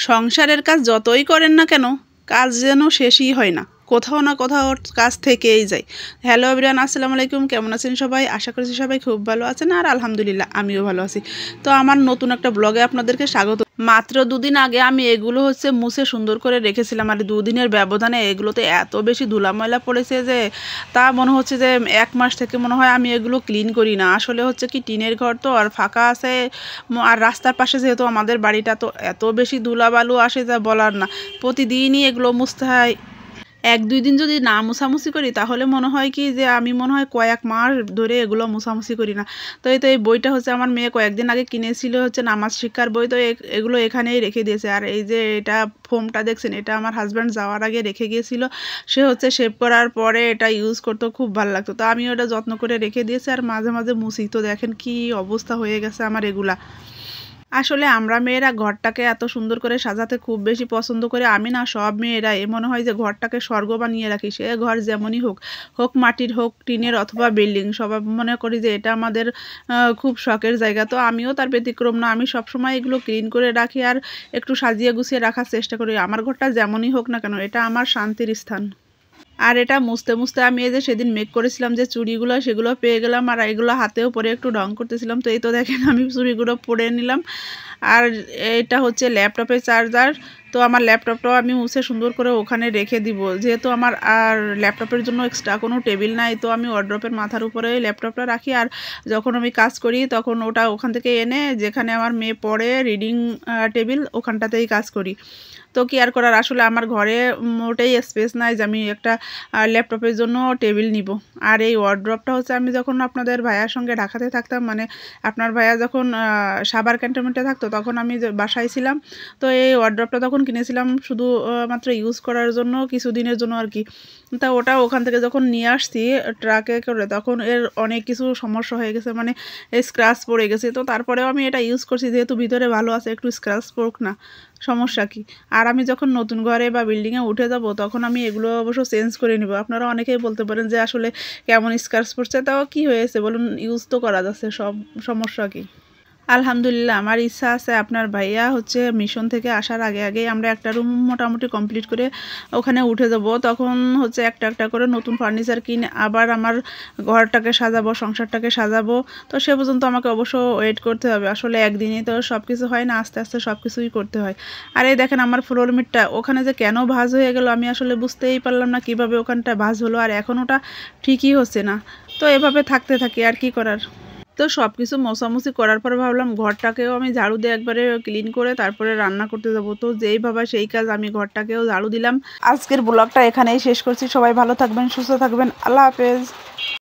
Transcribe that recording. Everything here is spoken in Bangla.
সংসারের কাজ যতই করেন না কেন কাজ যেন শেষই হয় না, কোথাও না কোথাও কাজ থেকেই যায়। হ্যালো এভরিওয়ান, আসসালামু আলাইকুম। কেমন আছেন সবাই? আশা করছি সবাই খুব ভালো আছেন, আর আলহামদুলিল্লাহ আমিও ভালো আছি। তো আমার নতুন একটা ব্লগে আপনাদেরকে স্বাগত। মাত্র দুদিন আগে আমি এগুলো মুছে সুন্দর করে রেখেছিলাম, আর দুদিনের ব্যবধানে এগুলোতে এত বেশি ধুলা ময়লা পড়েছে যে তা মনে হচ্ছে যে 1 মাস থেকে মনে হয় আমি এগুলো ক্লিন করি না। আসলে কি টিনের ঘর তো, আর ফাঁকা আছে, আর রাস্তার পাশে যেহেতু আমাদের বাড়িটা, তো এত বেশি ধুলাবালু আসে যা বলার না। প্রতিদিনই এগুলো মুছতে হয়। 1-2 দিন যদি না মোছামুছি করি তাহলে মনে হয় কি যে আমি মনে হয় কয়েক মাস ধরে এগুলো মোছামুছি করি না। তো এই বইটা আমার মেয়ে কয়েকদিন আগে কিনেছিল, নামাজ শিক্ষার বই। তো এগুলো এখানেই রেখে দিয়েছে। আর এই যে এটা ফোমটা দেখছেন, এটা আমার হাজব্যান্ড যাওয়ার আগে রেখে গিয়েছিল। সে শেভ করার পরে এটা ইউজ করতে খুব ভালো লাগতো, তো আমি ওটা যত্ন করে রেখে দিয়েছি আর মাঝে মাঝে মুছি। তো দেখেন কি অবস্থা হয়ে গেছে আমার এগুলা। আসলে আমরা মেয়েরা ঘরটাকে এত সুন্দর করে সাজাতে খুব বেশি পছন্দ করে। আমি না, সব মেয়েরাই মনে হয় যে ঘরটাকে স্বর্গ বানিয়ে রাখি। সে ঘর যেমনই হোক, হোক মাটির, হোক টিনের, অথবা বিল্ডিং, সবাই মনে করি যে এটা আমাদের খুব শখের জায়গা। তো আমিও তার ব্যতিক্রম না। আমি সবসময় এগুলো ক্লিন করে রাখি আর একটু সাজিয়ে গুছিয়ে রাখার চেষ্টা করি। আমার ঘরটা যেমনই হোক না কেন, এটা আমার শান্তির স্থান। আর এটা মুছতে মুছতে আমি এই যে সেদিন মেক করেছিলাম যে চুড়িগুলো, সেগুলো পেয়ে গেলাম। আর এগুলো হাতেও পরে একটু রং করতেছিলাম। তো এই তো দেখেন আমি চুড়িগুলো পরে নিলাম। আর এটা ল্যাপটপের চার্জার। তো আমার ল্যাপটপটাও আমি মুছে সুন্দর করে ওখানে রেখে দিব, যেহেতু আমার আর ল্যাপটপের জন্য এক্সট্রা কোনো টেবিল নাই। তো আমি ওয়ার্ড্রপের মাথার উপরে ল্যাপটপটা রাখি, আর যখন আমি কাজ করি তখন ওটা ওখান থেকে এনে যেখানে আমার মেয়ে পড়ে রিডিং টেবিল, ওখানটাতেই কাজ করি। তো কি আর করার, আসলে আমার ঘরে মোটেই স্পেস নাই যে আমি একটা ল্যাপটপের জন্য টেবিল নিব। আর এই ওয়ার্ড্রপটা আমি যখন আপনাদের ভাইয়ার সঙ্গে ঢাকাতে থাকতাম, মানে আপনার ভাইয়া যখন সাভার ক্যান্টনমেন্টে থাকতো, তখন আমি বাসায় ছিলাম। তো এই ওয়ার্ড্রপটা তখন কিনেছিলাম শুধু মাত্র ইউজ করার জন্য, কিছুদিনের জন্য আর কি। তা ওটা ওখান থেকে যখন নিয়ে আসছি ট্রাকে করে, তখন এর অনেক কিছু সমস্যা হয়ে গেছে, মানে স্ক্র্যাচ পড়ে গেছে। তো তারপরেও আমি এটা ইউজ করছি, যেহেতু ভিতরে ভালো আছে, একটু স্ক্র্যাচ পড়ুক না, সমস্যা কি। আর আমি যখন নতুন ঘরে বা বিল্ডিংয়ে উঠে যাব, তখন আমি এগুলো অবশ্য চেঞ্জ করে নিব। আপনারা অনেকেই বলতে পারেন যে আসলে কেমন স্ক্র্যাচ পড়ছে, তাও কি হয়েছে বলুন, ইউজ তো করা যাচ্ছে, সব সমস্যা কি। আলহামদুলিল্লাহ, আমার ইচ্ছা আছে আপনার ভাইয়া মিশন থেকে আসার আগে আগেই আমরা একটা রুম মোটামুটি কমপ্লিট করে ওখানে উঠে যাব। তখন একটা একটা করে নতুন ফার্নিচার কিনে আবার আমার ঘরটাকে সাজাবো, সংসারটাকে সাজাবো। তো সে পর্যন্ত আমাকে অবশ্য ওয়েট করতে হবে। আসলে একদিনই তো সব কিছু হয় না, আস্তে আস্তে সব কিছুই করতে হয়। আর এই দেখেন আমার ফ্লোর মিটটা ওখানে যে কেন ভাঁজ হয়ে গেল, আমি আসলে বুঝতেই পারলাম না কিভাবে ওখানটা ভাঁজ হলো, আর এখন ওটা ঠিকই হচ্ছে না। তো এভাবে থাকতে থাকি, আর কি করার। তো সব কিছু মোছামুছি করার পর ভাবলাম ঘরটাকেও আমি ঝাড়ু দিয়ে একবারে ক্লিন করে তারপরে রান্না করতে যাবো। তো যেই ভাবা সেই কাজ, আমি ঘরটাকেও ঝাড়ু দিলাম। আজকের ব্লগটা এখানেই শেষ করছি। সবাই ভালো থাকবেন, সুস্থ থাকবেন। আল্লাহ হাফেজ।